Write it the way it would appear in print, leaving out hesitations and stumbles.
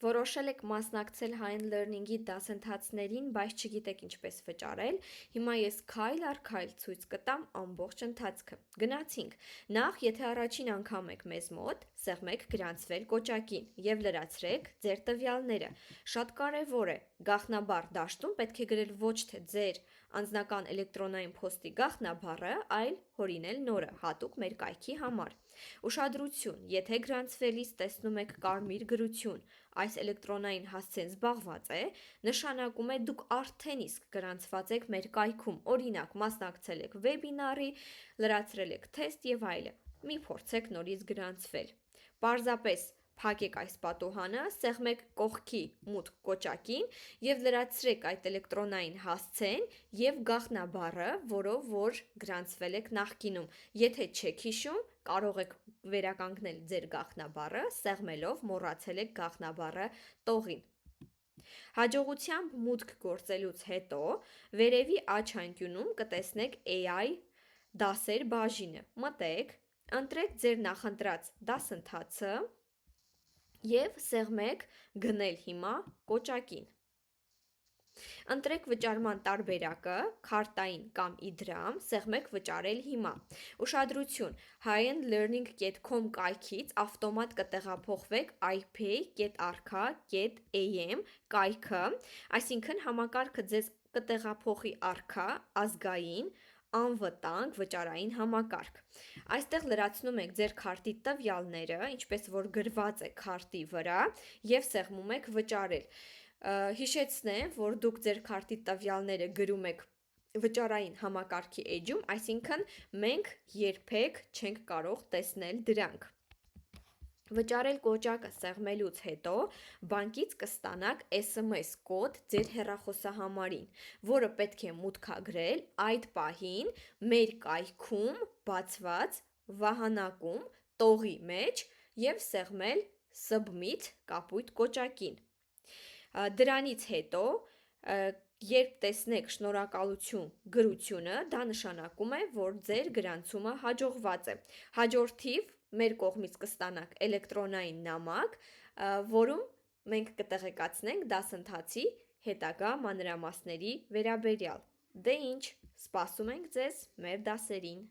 Որոշել եք մասնակցել High Learning-ի դասընթացներին, բայց չգիտեք ինչպես վճարել, հիմա ես քայլ առ քայլ ցույց կտամ ամբողջ ընթացքը։ Գնացինք։ Նախ, եթե առաջին անգամ եք մեզ մոտ, սեղմեք գրանցվել կոճակին եւ լրացրեք ձեր տվյալները։ Շատ կարեւոր է, գաղտնաբառ դաշտում պետք է գրել ոչ թե ձեր անձնական էլեկտրոնային փոստի գաղտնաբառը, այլ հորինել նորը, հատուկ մեր կայքի համար։ Ուշադրություն, եթե գրանցվելիս տեսնում եք կարմիր գրություն, այս էլեկտրոնային հասցեն զբաղված է, նշանակում է դուք արդեն իսկ գրանցված եք մեր կայքում, օրինակ մասնակցել եք վեբինարի, լրացրել եք թեստ եւ այլն։ Մի փորձեք նորից գրանցվել։ Պարզապես փակեք այս պատուհանը, սեղմեք կողքի մուտք կոճակին եւ լրացրեք այդ էլեկտրոնային հասցեն եւ գաղտնաբառը, որով որ գրանցվել եք նախկինում։ Եթե չեք հիշում, կարող եք վերականգնել ձեր գաղտնաբառը, սեղմելով մոռացել եք գաղտնաբառը տողին։ Հաջողությամբ մուտք գործելուց հետո վերևի աջ անկյունում կտեսնեք AI դասեր բաժինը։ Մտեք, ընտրեք ձեր նախընտրած դասընթացը եւ սեղմեք գնել հիմա կոճակին։ Ընտրեք վճարման տարբերակը, քարտային կամ իդրամ, սեղմեք վճարել հիմա։ Ուշադրություն, highendlearning.com կայքից ավտոմատ կտեղափոխվեք ipay.arkha.am կայքը, այսինքն համակարգը ձեզ կտեղափոխի արքա, ազգային, անվտանգ վճարային համակարգ։ Այստեղ լրացնում եք ձեր քարտի տվյալները, ինչպես որ գրված է քարտի վրա, եւ սեղմում եք վճարել։ Հիշեցնեմ, որ դուք ձեր քարտի տվյալները գրում եք վճարային համակարգի էջում, այսինքն մենք երբեք չենք կարող տեսնել դրանք։ Վճարել կոճակը սեղմելուց հետո բանկից կստանաք SMS կոդ ձեր հեռախոսահամարին, որը պետք է մուտքագրել այդ պահին մեր կայքում բացված վահանակում տողի մեջ եւ սեղմել Submit կապույտ կոճակին։ Դրանից հետո, երբ տեսնեք շնորհակալություն գրությունը, դա նշանակում է, որ ձեր գրանցումը հաջողված է։ Հաջորդիվ մեր կողմից կստանաք էլեկտրոնային նամակ, որում մենք կտեղեկացնենք դասընթացի հետագա մանրամասների վերաբերյալ։ Դե ինչ, սպասում ենք ձեզ մեր դասերին։